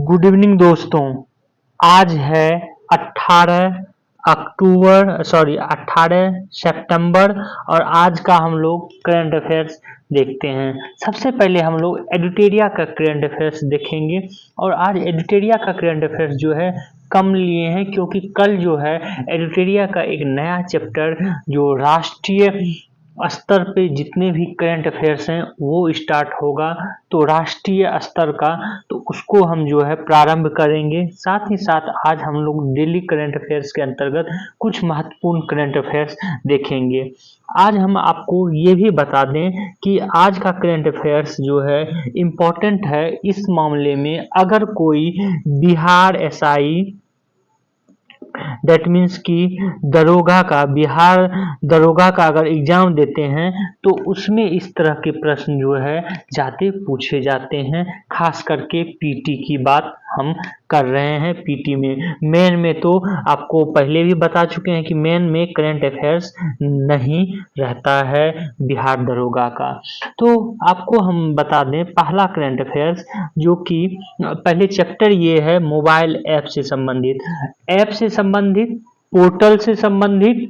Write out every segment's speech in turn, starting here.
Good evening दोस्तों। आज है 18 सितंबर और आज का हम लोग करंट अफेयर्स देखते हैं। सबसे पहले हम लोग एडिटेरिया का करंट अफेयर्स देखेंगे और आज एडिटेरिया का करंट अफेयर्स जो है कम लिए हैं क्योंकि कल जो है एडिटेरिया का एक नया चैप्टर जो राष्ट्रीय स्तर पे जितने भी करंट अफेयर्स हैं वो स्टार्ट होगा, तो राष्ट्रीय स्तर का तो उसको हम जो है प्रारंभ करेंगे। साथ ही साथ आज हम लोग डेली करंट अफेयर्स के अंतर्गत कुछ महत्वपूर्ण करंट अफेयर्स देखेंगे। आज हम आपको ये भी बता दें कि आज का करंट अफेयर्स जो है इम्पोर्टेंट है इस मामले में, अगर कोई बिहार एसआई दैट मीन्स कि बिहार दरोगा का अगर एग्जाम देते हैं तो उसमें इस तरह के प्रश्न जो है ज़्यादा पूछे जाते हैं। खास करके पीटी की बात हम कर रहे हैं। पीटी में मेन में तो आपको पहले भी बता चुके हैं कि मेन में करंट अफेयर्स नहीं रहता है बिहार दरोगा का। तो आपको हम बता दें पहला करंट अफेयर्स जो कि पहले चैप्टर ये है मोबाइल ऐप से संबंधित पोर्टल से संबंधित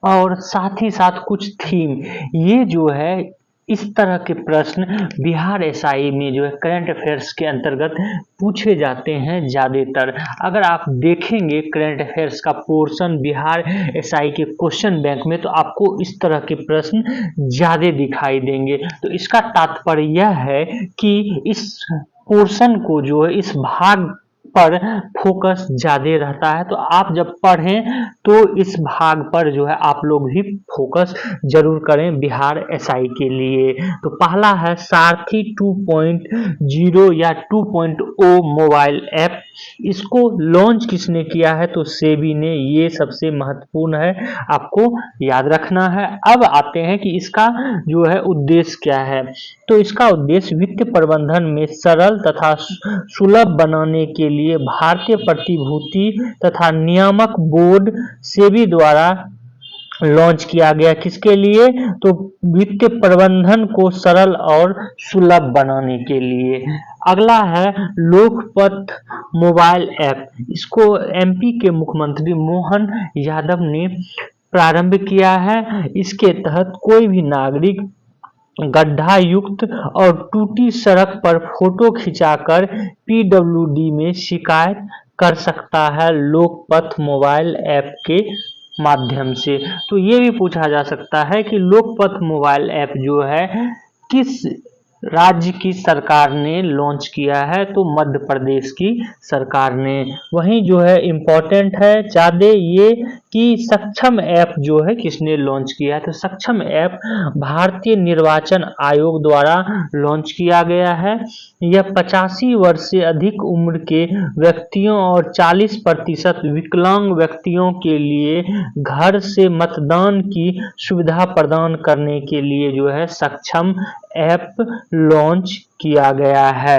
और साथ ही साथ कुछ थीम, ये जो है इस तरह के प्रश्न बिहार एसआई में जो है करंट अफेयर्स के अंतर्गत पूछे जाते हैं ज़्यादातर। अगर आप देखेंगे करंट अफेयर्स का पोर्शन बिहार एसआई के क्वेश्चन बैंक में तो आपको इस तरह के प्रश्न ज़्यादा दिखाई देंगे। तो इसका तात्पर्य यह है कि इस पोर्शन को जो है इस भाग पर फोकस ज्यादा रहता है, तो आप जब पढ़ें तो इस भाग पर जो है आप लोग भी फोकस जरूर करें बिहार एसआई के लिए। तो पहला है सारथी 2.0 या 2.0 मोबाइल ऐप। इसको लॉन्च किसने किया है? तो सेबी ने। ये सबसे महत्वपूर्ण है, आपको याद रखना है। अब आते हैं कि इसका जो है उद्देश्य क्या है। तो इसका उद्देश्य वित्त प्रबंधन में सरल तथा सुलभ बनाने के लिए भारतीय प्रतिभूति तथा नियामक बोर्ड सेबी द्वारा लॉन्च किया गया। किसके लिए? तो वित्त प्रबंधन को सरल और सुलभ बनाने के लिए। अगला है लोकपथ मोबाइल ऐप। इसको एमपी के मुख्यमंत्री मोहन यादव ने प्रारंभ किया है। इसके तहत कोई भी नागरिक गड्ढा युक्त और टूटी सड़क पर फोटो खिंचाकर पीडब्ल्यूडी में शिकायत कर सकता है लोकपथ मोबाइल ऐप के माध्यम से। तो ये भी पूछा जा सकता है कि लोकपथ मोबाइल ऐप जो है किस राज्य की सरकार ने लॉन्च किया है? तो मध्य प्रदेश की सरकार ने। वहीं जो है इम्पोर्टेंट है ज़्यादा ये कि सक्षम ऐप जो है किसने लॉन्च किया है? तो सक्षम ऐप भारतीय निर्वाचन आयोग द्वारा लॉन्च किया गया है। यह 85 वर्ष से अधिक उम्र के व्यक्तियों और 40% विकलांग व्यक्तियों के लिए घर से मतदान की सुविधा प्रदान करने के लिए जो है सक्षम ऐप लॉन्च किया गया है।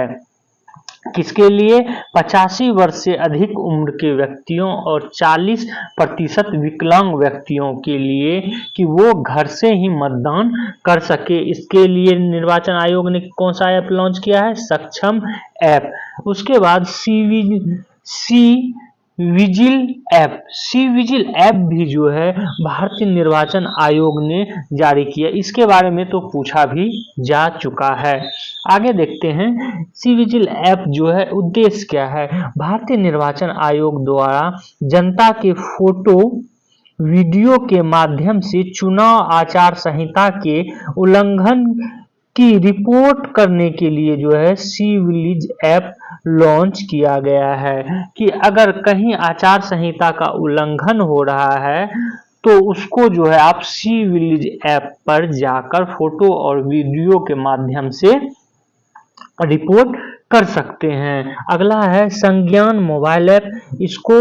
किसके लिए? 85 वर्ष से अधिक उम्र के व्यक्तियों और 40% विकलांग व्यक्तियों के लिए कि वो घर से ही मतदान कर सके। इसके लिए निर्वाचन आयोग ने कौन सा ऐप लॉन्च किया है? सक्षम ऐप। उसके बाद सी विजिल ऐप भी जो है भारतीय निर्वाचन आयोग ने जारी किया। इसके बारे में तो पूछा भी जा चुका है। आगे देखते हैं सी विजिल ऐप जो है उद्देश्य क्या है। भारतीय निर्वाचन आयोग द्वारा जनता के फोटो वीडियो के माध्यम से चुनाव आचार संहिता के उल्लंघन की रिपोर्ट करने के लिए जो है सी विजिल ऐप लॉन्च किया गया है कि अगर कहीं आचार संहिता का उल्लंघन हो रहा है तो उसको जो है आप सी विजिल ऐप पर जाकर फोटो और वीडियो के माध्यम से रिपोर्ट कर सकते हैं। अगला है संज्ञान मोबाइल ऐप। इसको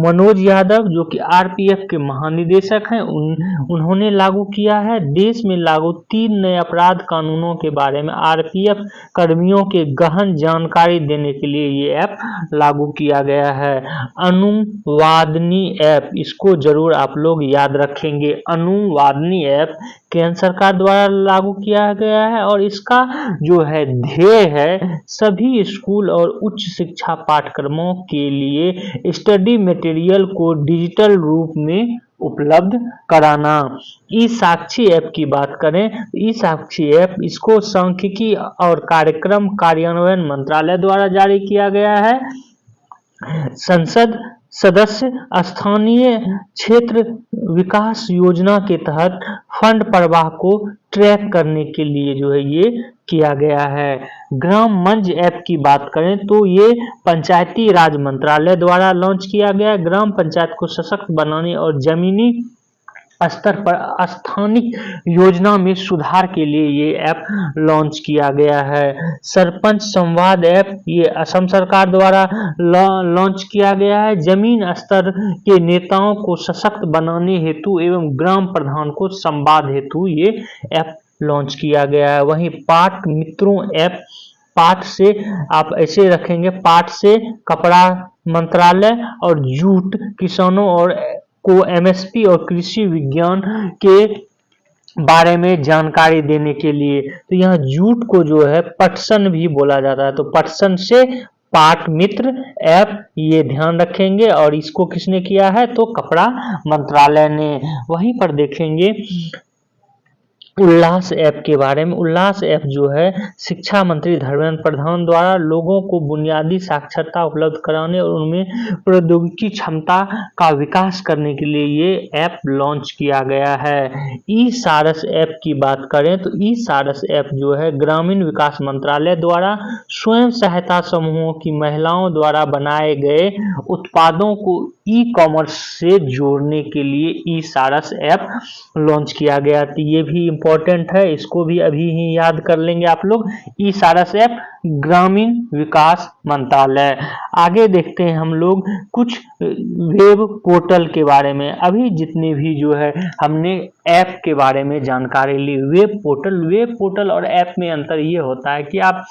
मनोज यादव जो कि आरपीएफ के महानिदेशक हैं उन्होंने लागू किया है। देश में लागू 3 नए अपराध कानूनों के बारे में आरपीएफ कर्मियों के गहन जानकारी देने के लिए ये ऐप लागू किया गया है। अनुवादनी ऐप, इसको जरूर आप लोग याद रखेंगे। अनुवादनी ऐप केंद्र सरकार द्वारा लागू किया गया है और इसका जो है ध्येय है सभी स्कूल और उच्च शिक्षा पाठ्यक्रमों के लिए स्टडी मटेरियल को डिजिटल रूप में उपलब्ध कराना। ई साक्षी ऐप की बात करें, ई साक्षी ऐप इसको सांख्यिकी और कार्यक्रम कार्यान्वयन मंत्रालय द्वारा जारी किया गया है। संसद सदस्य स्थानीय क्षेत्र विकास योजना के तहत फंड प्रवाह को ट्रैक करने के लिए जो है ये किया गया है। ग्राम मंच ऐप की बात करें तो ये पंचायती राज मंत्रालय द्वारा लॉन्च किया गया है। ग्राम पंचायत को सशक्त बनाने और जमीनी स्तर पर स्थानिक योजना में सुधार के लिए ये ऐप लॉन्च किया गया है। सरपंच संवाद ऐप ये असम सरकार द्वारा लॉन्च किया गया है। जमीन स्तर के नेताओं को सशक्त बनाने हेतु एवं ग्राम प्रधान को संवाद हेतु ये ऐप लॉन्च किया गया है। वहीं पाट मित्रों ऐप, पाट से आप ऐसे रखेंगे, पाट से कपड़ा मंत्रालय और जूट किसानों और को एमएसपी और कृषि विज्ञान के बारे में जानकारी देने के लिए। तो यहाँ जूट को जो है पटसन भी बोला जाता है, तो पटसन से पाट मित्र ऐप ये ध्यान रखेंगे और इसको किसने किया है तो कपड़ा मंत्रालय ने। वहीं पर देखेंगे उल्लास ऐप के बारे में। उल्लास ऐप जो है शिक्षा मंत्री धर्मेंद्र प्रधान द्वारा लोगों को बुनियादी साक्षरता उपलब्ध कराने और उनमें प्रौद्योगिकी क्षमता का विकास करने के लिए ये ऐप लॉन्च किया गया है। ई सारस ऐप की बात करें तो ई सारस ऐप जो है ग्रामीण विकास मंत्रालय द्वारा स्वयं सहायता समूहों की महिलाओं द्वारा बनाए गए उत्पादों को ई कॉमर्स से जोड़ने के लिए ई सारस ऐप लॉन्च किया गया। तो ये भी इम्पोर्टेंट है, इसको भी अभी ही याद कर लेंगे आप लोग। ई सारस ऐप ग्रामीण विकास मंत्रालय। आगे देखते हैं हम लोग कुछ वेब पोर्टल के बारे में। अभी जितने भी जो है हमने ऐप के बारे में जानकारी ली। वेब पोर्टल और ऐप में अंतर ये होता है कि आप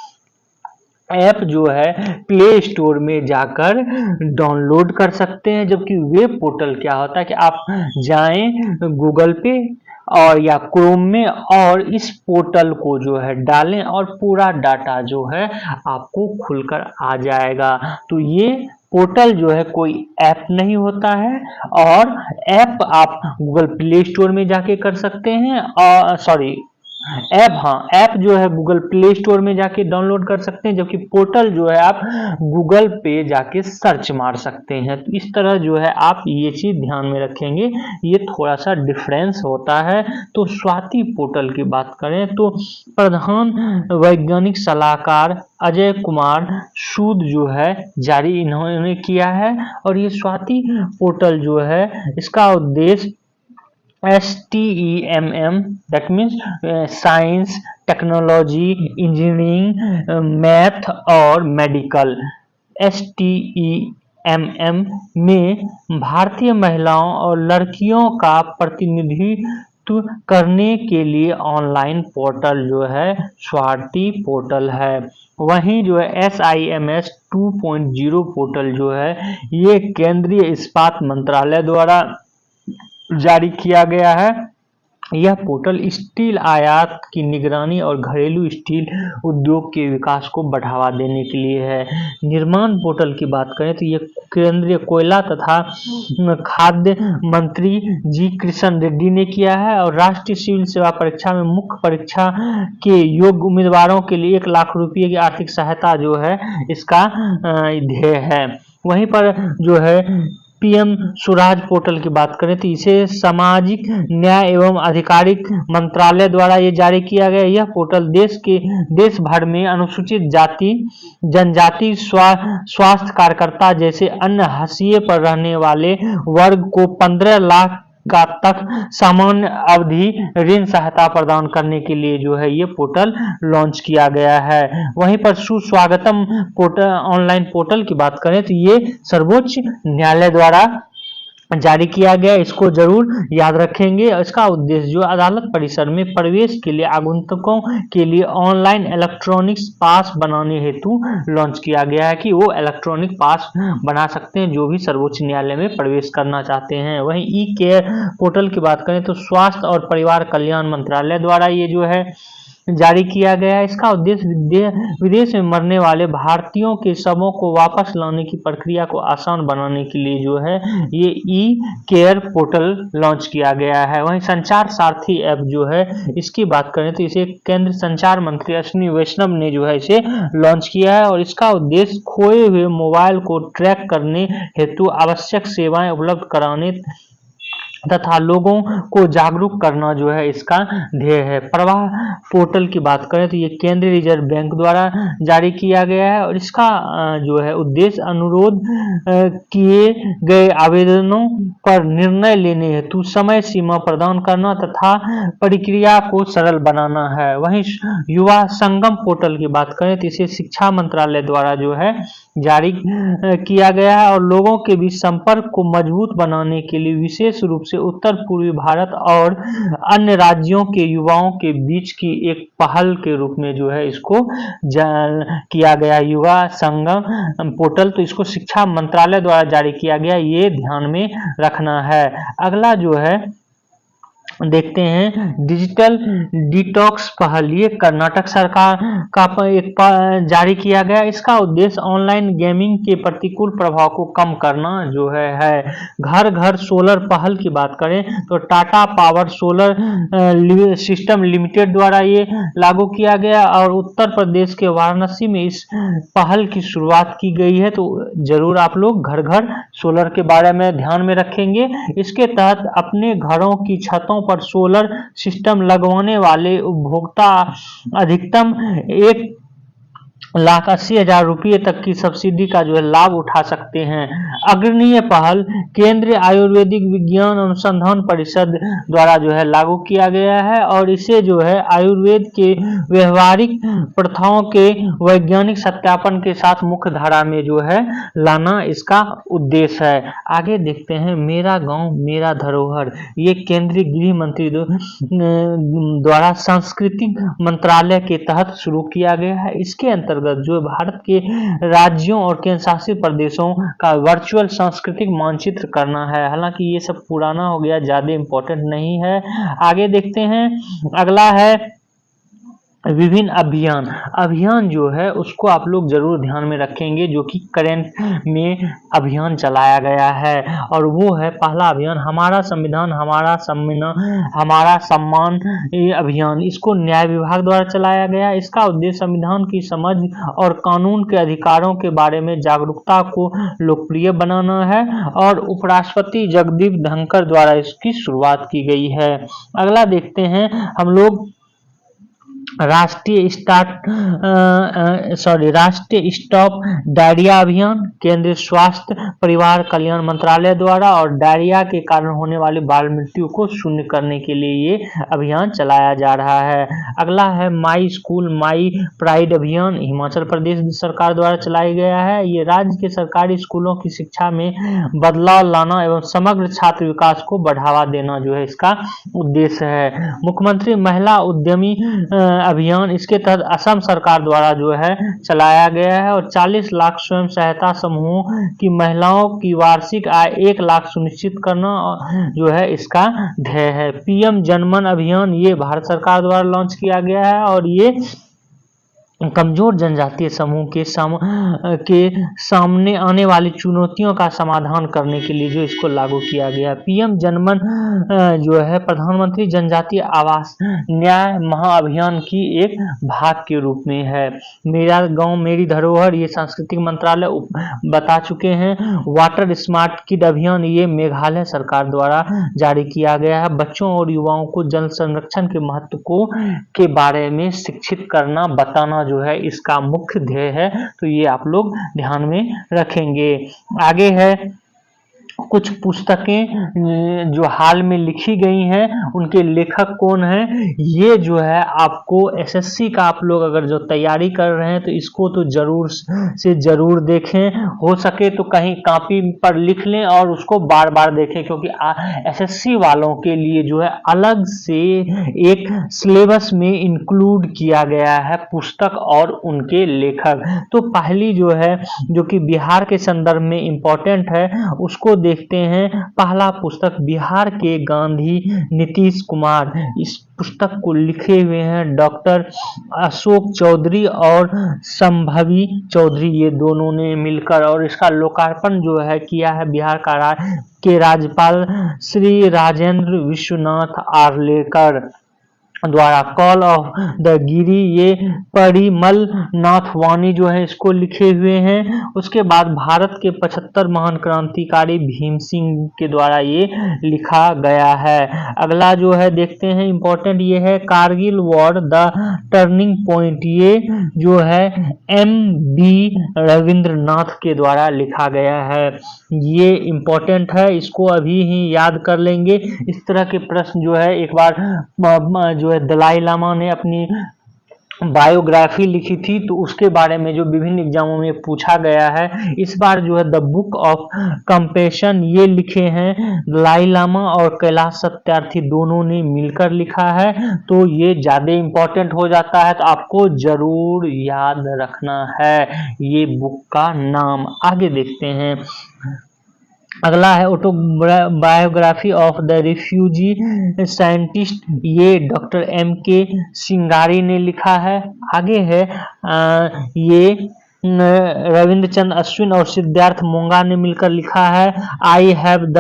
ऐप जो है प्ले स्टोर में जाकर डाउनलोड कर सकते हैं, जबकि वेब पोर्टल क्या होता है कि आप जाएं गूगल पे और या क्रोम में और इस पोर्टल को जो है डालें और पूरा डाटा जो है आपको खुलकर आ जाएगा। तो ये पोर्टल जो है कोई ऐप नहीं होता है और ऐप आप गूगल प्ले स्टोर में जाके कर सकते हैं और ऐप जो है गूगल प्ले स्टोर में जाके डाउनलोड कर सकते हैं, जबकि पोर्टल जो है आप गूगल पे जाके सर्च मार सकते हैं। तो इस तरह जो है आप ये चीज ध्यान में रखेंगे, ये थोड़ा सा डिफरेंस होता है। तो स्वाति पोर्टल की बात करें तो प्रधान वैज्ञानिक सलाहकार अजय कुमार सूद जो है जारी इन्होंने किया है और ये स्वाति पोर्टल जो है इसका उद्देश्य STEMM that means science, technology, engineering, math और मेडिकल। STEMM में भारतीय महिलाओं और लड़कियों का प्रतिनिधित्व करने के लिए ऑनलाइन पोर्टल जो है स्वाति पोर्टल है। वहीं जो है SIMS 2.0 पोर्टल जो है ये केंद्रीय इस्पात मंत्रालय द्वारा जारी किया गया है। यह पोर्टल स्टील आयात की निगरानी और घरेलू स्टील उद्योग के विकास को बढ़ावा देने के लिए है। निर्माण पोर्टल की बात करें तो यह केंद्रीय कोयला तथा खाद्य मंत्री जी किशन रेड्डी ने किया है और राष्ट्रीय सिविल सेवा परीक्षा में मुख्य परीक्षा के योग्य उम्मीदवारों के लिए 1 लाख रुपये की आर्थिक सहायता जो है इसका ध्येय है। वहीं पर जो है PM स्वराज पोर्टल की बात करें तो इसे सामाजिक न्याय एवं आधिकारिक मंत्रालय द्वारा ये जारी किया गया। यह पोर्टल देश भर में अनुसूचित जाति जनजाति स्वास्थ्य कार्यकर्ता जैसे अन्य हाशिए पर रहने वाले वर्ग को 15 लाख का तक सामान्य अवधि ऋण सहायता प्रदान करने के लिए जो है ये पोर्टल लॉन्च किया गया है। वहीं पर सुस्वागतम पोर्टल ऑनलाइन पोर्टल की बात करें तो ये सर्वोच्च न्यायालय द्वारा जारी किया गया, इसको जरूर याद रखेंगे। इसका उद्देश्य जो अदालत परिसर में प्रवेश के लिए आगंतुकों के लिए ऑनलाइन इलेक्ट्रॉनिक्स पास बनाने हेतु लॉन्च किया गया है कि वो इलेक्ट्रॉनिक पास बना सकते हैं जो भी सर्वोच्च न्यायालय में प्रवेश करना चाहते हैं। वहीं ई केयर पोर्टल की बात करें तो स्वास्थ्य और परिवार कल्याण मंत्रालय द्वारा ये जो है जारी किया गया है। इसका उद्देश्य विदेश में मरने वाले भारतीयों के शवों को वापस लाने की प्रक्रिया को आसान बनाने के लिए जो है ये ई केयर पोर्टल लॉन्च किया गया है। वहीं संचार सारथी ऐप जो है इसकी बात करें तो इसे केंद्र संचार मंत्री अश्विनी वैष्णव ने जो है इसे लॉन्च किया है और इसका उद्देश्य खोए हुए मोबाइल को ट्रैक करने हेतु आवश्यक सेवाएं उपलब्ध कराने तथा लोगों को जागरूक करना जो है इसका ध्येय है। प्रवाह पोर्टल की बात करें तो ये केंद्रीय रिजर्व बैंक द्वारा जारी किया गया है और इसका जो है उद्देश्य अनुरोध किए गए आवेदनों पर निर्णय लेने हेतु समय सीमा प्रदान करना तथा प्रक्रिया को सरल बनाना है। वहीं युवा संगम पोर्टल की बात करें तो इसे शिक्षा मंत्रालय द्वारा जो है जारी किया गया है और लोगों के बीच संपर्क को मजबूत बनाने के लिए विशेष रूप से उत्तर पूर्वी भारत और अन्य राज्यों के युवाओं के बीच की एक पहल के रूप में जो है इसको किया गया युवा संगम पोर्टल। तो इसको शिक्षा मंत्रालय द्वारा जारी किया गया, ये ध्यान में रखना है। अगला जो है देखते हैं डिजिटल डिटॉक्स पहल, ये कर्नाटक सरकार का एक जारी किया गया। इसका उद्देश्य ऑनलाइन गेमिंग के प्रतिकूल प्रभाव को कम करना जो है। घर घर सोलर पहल की बात करें तो Tata power solar system limited द्वारा ये लागू किया गया और उत्तर प्रदेश के वाराणसी में इस पहल की शुरुआत की गई है। तो जरूर आप लोग घर घर सोलर के बारे में ध्यान में रखेंगे। इसके तहत अपने घरों की छतों पर सोलर सिस्टम लगवाने वाले उपभोक्ता अधिकतम 1,80,000 रुपये तक की सब्सिडी का जो है लाभ उठा सकते हैं। अग्रणीय पहल केंद्रीय आयुर्वेदिक विज्ञान अनुसंधान परिषद द्वारा जो है लागू किया गया है और इसे जो है आयुर्वेद के व्यवहारिक प्रथाओं के वैज्ञानिक सत्यापन के साथ मुख्य धारा में जो है लाना इसका उद्देश्य है। आगे देखते हैं मेरा गांव मेरा धरोहर, ये केंद्रीय गृह मंत्री द्वारा सांस्कृतिक मंत्रालय के तहत शुरू किया गया है। इसके अंतर्गत जो भारत के राज्यों और केंद्र शासित प्रदेशों का वर्चुअल सांस्कृतिक मानचित्र करना है। हालांकि ये सब पुराना हो गया, ज्यादा इंपॉर्टेंट नहीं है। आगे देखते हैं, अगला है विभिन्न अभियान जो है उसको आप लोग जरूर ध्यान में रखेंगे जो कि करंट में अभियान चलाया गया है और वो है पहला अभियान हमारा संविधान हमारा सम्मान ये अभियान। इसको न्याय विभाग द्वारा चलाया गया। इसका उद्देश्य संविधान की समझ और कानून के अधिकारों के बारे में जागरूकता को लोकप्रिय बनाना है और उपराष्ट्रपति जगदीप धनखड़ द्वारा इसकी शुरुआत की गई है। अगला देखते हैं हम लोग राष्ट्रीय स्टॉप डायरिया अभियान, केंद्रीय स्वास्थ्य परिवार कल्याण मंत्रालय द्वारा और डायरिया के कारण होने वाली बाल मृत्यु को शून्य करने के लिए ये अभियान चलाया जा रहा है। अगला है माई स्कूल माई प्राइड अभियान, हिमाचल प्रदेश सरकार द्वारा चलाया गया है। ये राज्य के सरकारी स्कूलों की शिक्षा में बदलाव लाना एवं समग्र छात्र विकास को बढ़ावा देना जो है इसका उद्देश्य है। मुख्यमंत्री महिला उद्यमी अभियान, इसके तहत असम सरकार द्वारा जो है चलाया गया है और 40 लाख स्वयं सहायता समूहों की महिलाओं की वार्षिक आय 1 लाख सुनिश्चित करना जो है इसका ध्येय है। पीएम जनमन अभियान, ये भारत सरकार द्वारा लॉन्च किया गया है और ये कमजोर जनजातीय समूह के सामने आने वाली चुनौतियों का समाधान करने के लिए जो इसको लागू किया गया। पीएम जनमन जो है प्रधानमंत्री जनजातीय आवास न्याय महाअभियान की एक भाग के रूप में है। मेरा गांव मेरी धरोहर, ये सांस्कृतिक मंत्रालय बता चुके हैं। वाटर स्मार्ट किड अभियान, ये मेघालय सरकार द्वारा जारी किया गया है। बच्चों और युवाओं को जल संरक्षण के महत्व के बारे में शिक्षित करना बताना जो है इसका मुख्य ध्येय है। तो ये आप लोग ध्यान में रखेंगे। आगे है कुछ पुस्तकें जो हाल में लिखी गई हैं उनके लेखक कौन हैं, ये जो है आपको एसएससी का आप लोग अगर जो तैयारी कर रहे हैं तो इसको तो जरूर से जरूर देखें। हो सके तो कहीं कॉपी पर लिख लें और उसको बार बार देखें, क्योंकि एसएससी वालों के लिए जो है अलग से एक सिलेबस में इंक्लूड किया गया है पुस्तक और उनके लेखक। तो पहली जो है जो कि बिहार के संदर्भ में इम्पोर्टेंट है उसको देखते हैं। पहला पुस्तक बिहार के गांधी नीतीश कुमार, इस पुस्तक को लिखे हुए हैं डॉक्टर अशोक चौधरी और संभवी चौधरी, ये दोनों ने मिलकर, और इसका लोकार्पण जो है किया है बिहार के राज्यपाल श्री राजेंद्र विश्वनाथ आर्लेकर द्वारा। कॉल ऑफ द गिरी, ये परिमल नाथवानी जो है इसको लिखे हुए हैं। उसके बाद भारत के 75 महान क्रांतिकारी भीम सिंह के द्वारा ये लिखा गया है। अगला जो है देखते हैं इम्पोर्टेंट, ये है Kargil war the turning point, ये जो है M.B. रविंद्रनाथ के द्वारा लिखा गया है। ये इम्पोर्टेंट है, इसको अभी ही याद कर लेंगे। इस तरह के प्रश्न जो है एक बार जो है दलाई लामा ने अपनी बायोग्राफी लिखी थी तो उसके बारे में जो विभिन्न एग्जामों में पूछा गया है। इस बार जो है द बुक ऑफ कंपैशन ये लिखे हैं दलाई लामा और कैलाश सत्यार्थी दोनों ने मिलकर लिखा है, तो ये ज्यादा इम्पोर्टेंट हो जाता है, तो आपको जरूर याद रखना है ये बुक का नाम। आगे देखते हैं, अगला है autobiography of the refugee scientist, ये डॉक्टर M.K. सिंगारी ने लिखा है। आगे है ये रविंद्रचंद्र अश्विन और सिद्धार्थ मोंगा ने मिलकर लिखा है I have the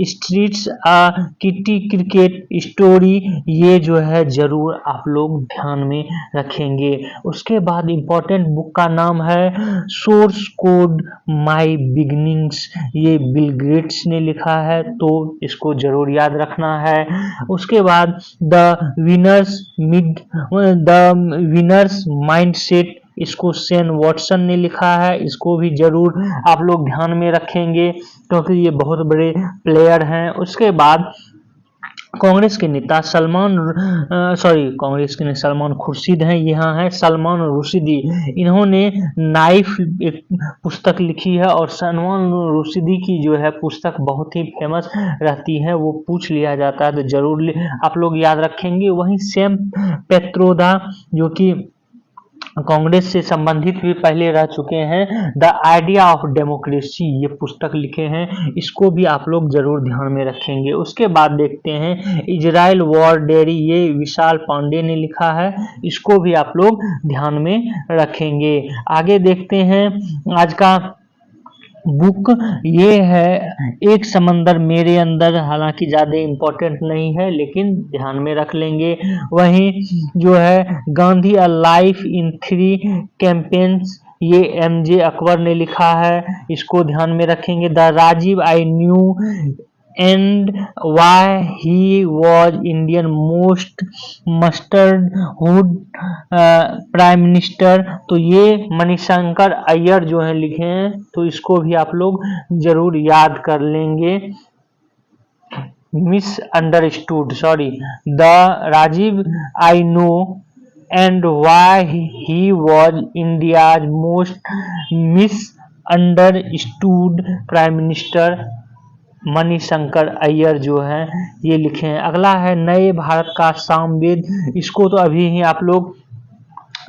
streets a kitty cricket story, ये जो है जरूर आप लोग ध्यान में रखेंगे। उसके बाद इंपॉर्टेंट बुक का नाम है सोर्स कोड माय बिगिनिंग्स, ये बिल गेट्स ने लिखा है, तो इसको जरूर याद रखना है। उसके बाद द विनर्स माइंडसेट, इसको सेन वॉटसन ने लिखा है, इसको भी जरूर आप लोग ध्यान में रखेंगे क्योंकि ये बहुत बड़े प्लेयर हैं। उसके बाद कांग्रेस के नेता सलमान खुर्शीद हैं, यहाँ है सलमान रुशिदी, इन्होंने नाइफ एक पुस्तक लिखी है और सलमान रुशिदी की जो है पुस्तक बहुत ही फेमस रहती है, वो पूछ लिया जाता है तो जरूर आप लोग याद रखेंगे। वहीं सैम पेत्रोदा जो कि कांग्रेस से संबंधित भी पहले रह चुके हैं, द आइडिया ऑफ डेमोक्रेसी ये पुस्तक लिखे हैं, इसको भी आप लोग जरूर ध्यान में रखेंगे। उसके बाद देखते हैं इजराइल वॉर डेयरी, ये विशाल पांडे ने लिखा है, इसको भी आप लोग ध्यान में रखेंगे। आगे देखते हैं आज का बुक, ये है एक समंदर मेरे अंदर, हालांकि ज़्यादा इम्पोर्टेंट नहीं है लेकिन ध्यान में रख लेंगे। वहीं जो है Gandhi a life in 3 campaigns, ये MJ अकबर ने लिखा है, इसको ध्यान में रखेंगे। The Rajiv I knew and why he was India's most misunderstood prime minister, तो ये मणिशंकर अय्यर जो है लिखे हैं, तो इसको भी आप लोग जरूर याद कर लेंगे। Misunderstood the Rajiv I know and why he was India's most misunderstood prime minister, Manishankar Aiyar जो है ये लिखे हैं। अगला है नए भारत का सामवेद, इसको तो अभी ही आप लोग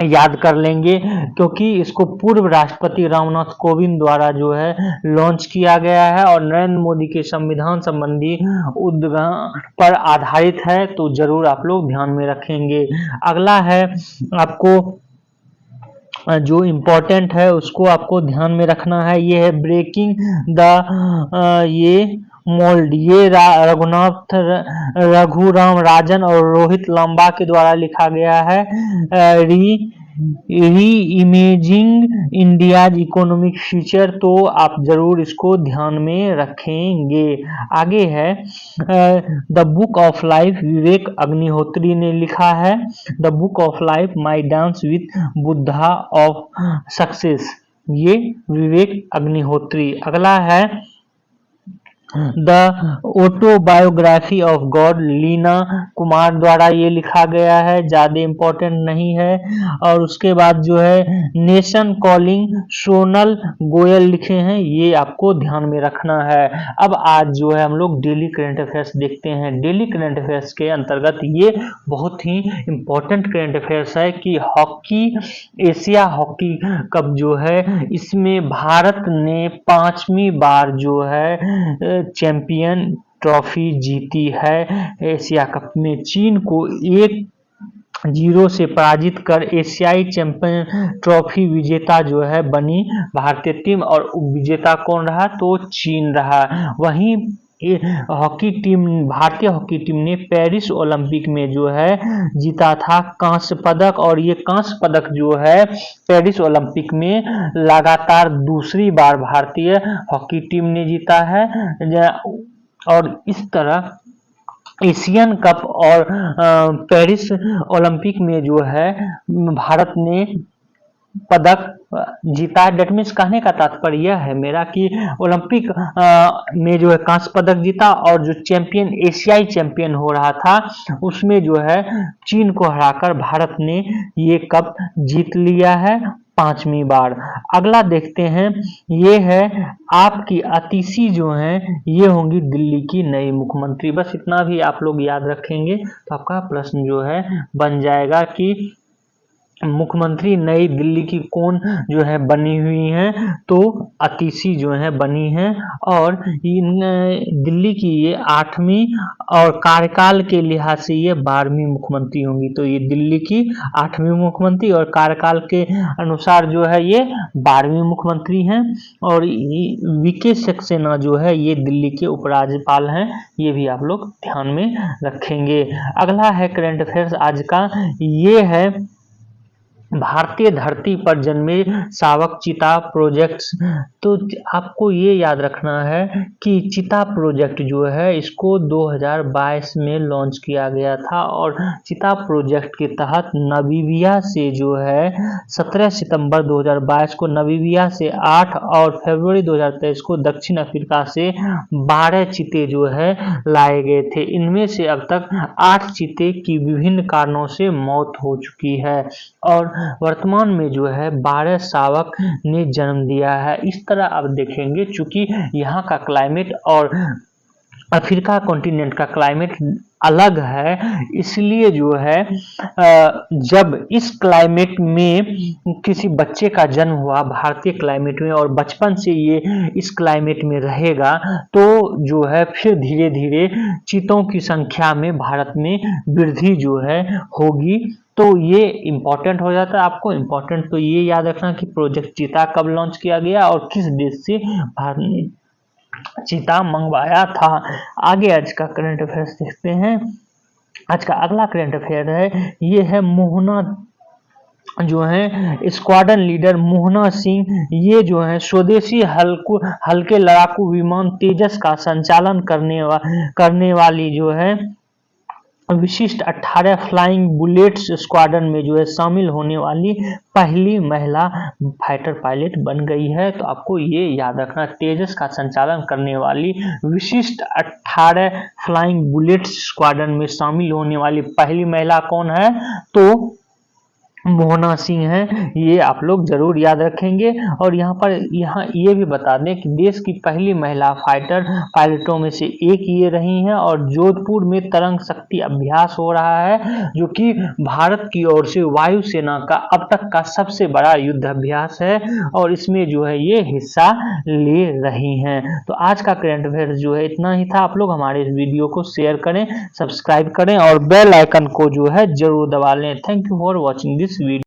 याद कर लेंगे क्योंकि इसको पूर्व राष्ट्रपति रामनाथ कोविंद द्वारा जो है लॉन्च किया गया है और नरेंद्र मोदी के संविधान संबंधी उद्गार पर आधारित है, तो जरूर आप लोग ध्यान में रखेंगे। अगला है आपको जो इम्पोर्टेंट है उसको आपको ध्यान में रखना है, ये है ब्रेकिंग द ये मोल्ड, ये रघुराम राजन और रोहित लांबा के द्वारा लिखा गया है। री इमेजिंग इंडियाज इकोनॉमिक फ्यूचर, तो आप जरूर इसको ध्यान में रखेंगे। आगे है the book of life, Vivek Agnihotri ने लिखा है, the book of life my dance with Buddha of success, ये विवेक अग्निहोत्री। अगला है the autobiography of God, Leena Kumar द्वारा ये लिखा गया है, ज़्यादा इम्पोर्टेंट नहीं है। और उसके बाद जो है नेशन कॉलिंग, सोनल गोयल लिखे हैं, ये आपको ध्यान में रखना है। अब आज जो है हम लोग डेली करंट अफेयर्स देखते हैं। डेली करंट अफेयर्स के अंतर्गत ये बहुत ही इम्पोर्टेंट करंट अफेयर्स है कि हॉकी, एशिया हॉकी कप जो है इसमें भारत ने 5वीं बार जो है चैंपियन ट्रॉफी जीती है। एशिया कप में चीन को 1-0 से पराजित कर एशियाई चैंपियन ट्रॉफी विजेता जो है बनी भारतीय टीम, और उप विजेता कौन रहा? तो चीन रहा। वहीं हॉकी टीम, भारतीय हॉकी टीम ने पेरिस ओलंपिक में जो है जीता था कांस्य पदक, और ये कांस्य पदक जो है पेरिस ओलंपिक में लगातार दूसरी बार भारतीय हॉकी टीम ने जीता है। और इस तरह एशियन कप और पेरिस ओलंपिक में जो है भारत ने पदक जीता है। डेट मीन्स कहने का तात्पर्य यह है मेरा कि ओलंपिक में जो है कांस्य पदक जीता, और जो चैंपियन, एशियाई चैंपियन हो रहा था उसमें जो है चीन को हराकर भारत ने ये कप जीत लिया है 5वीं बार। अगला देखते हैं, ये है आपकी अतिशी जो हैं ये होंगी दिल्ली की नई मुख्यमंत्री। बस इतना भी आप लोग याद रखेंगे तो आपका प्रश्न जो है बन जाएगा कि मुख्यमंत्री नई दिल्ली की कौन जो है बनी हुई हैं, तो अतिशी जो है बनी हैं। और दिल्ली की ये 8वीं और कार्यकाल के लिहाज से ये 12वीं मुख्यमंत्री होंगी। तो ये दिल्ली की 8वीं मुख्यमंत्री और कार्यकाल के अनुसार जो है ये 12वीं मुख्यमंत्री हैं। और वीके सक्सेना जो है ये दिल्ली के उपराज्यपाल हैं, ये भी आप लोग ध्यान में रखेंगे। अगला है करंट अफेयर्स आज का, ये है भारतीय धरती पर जन्मे सावक चिता प्रोजेक्ट्स। तो आपको ये याद रखना है कि चिता प्रोजेक्ट जो है इसको 2022 में लॉन्च किया गया था, और चिता प्रोजेक्ट के तहत नामीबिया से जो है 17 सितंबर 2022 को नामीबिया से 8 और फरवरी 2023 को दक्षिण अफ्रीका से 12 चीते जो है लाए गए थे। इनमें से अब तक 8 चीते की विभिन्न कारणों से मौत हो चुकी है, और वर्तमान में जो है 12 शावक ने जन्म दिया है। इस तरह आप देखेंगे, चूंकि यहाँ का क्लाइमेट और अफ्रीका कॉन्टिनेंट का क्लाइमेट अलग है, इसलिए जो है जब इस क्लाइमेट में किसी बच्चे का जन्म हुआ भारतीय क्लाइमेट में और बचपन से ये इस क्लाइमेट में रहेगा, तो जो है फिर धीरे धीरे चीतों की संख्या में भारत में वृद्धि जो है होगी। तो ये इम्पोर्टेंट हो जाता है। आपको इम्पोर्टेंट तो ये याद रखना कि प्रोजेक्ट चीता कब लॉन्च किया गया और किस देश से भारत ने चीता मंगवाया था। आगे आज का करंट अफेयर्स देखते हैं। आज का अगला करंट अफेयर है, ये है मोहना जो है स्क्वाड्रन लीडर मोहना सिंह, ये जो है स्वदेशी हल्के लड़ाकू विमान तेजस का संचालन करने वाली जो है विशिष्ट 18 फ्लाइंग बुलेट्स स्क्वाड्रन में जो है शामिल होने वाली पहली महिला फाइटर पायलट बन गई है। तो आपको ये याद रखना, तेजस का संचालन करने वाली विशिष्ट 18 फ्लाइंग बुलेट्स स्क्वाड्रन में शामिल होने वाली पहली महिला कौन है? तो मोहना सिंह है, ये आप लोग जरूर याद रखेंगे। और यहाँ ये भी बता दें कि देश की पहली महिला फाइटर पायलटों में से एक ये रही हैं, और जोधपुर में तरंग शक्ति अभ्यास हो रहा है जो कि भारत की ओर से वायुसेना का अब तक का सबसे बड़ा युद्ध अभ्यास है, और इसमें जो है ये हिस्सा ले रही हैं। तो आज का करंट अफेयर जो है इतना ही था। आप लोग हमारे इस वीडियो को शेयर करें, सब्सक्राइब करें और बेल आइकन को जो है जरूर दबा लें। Thank you for watching this video.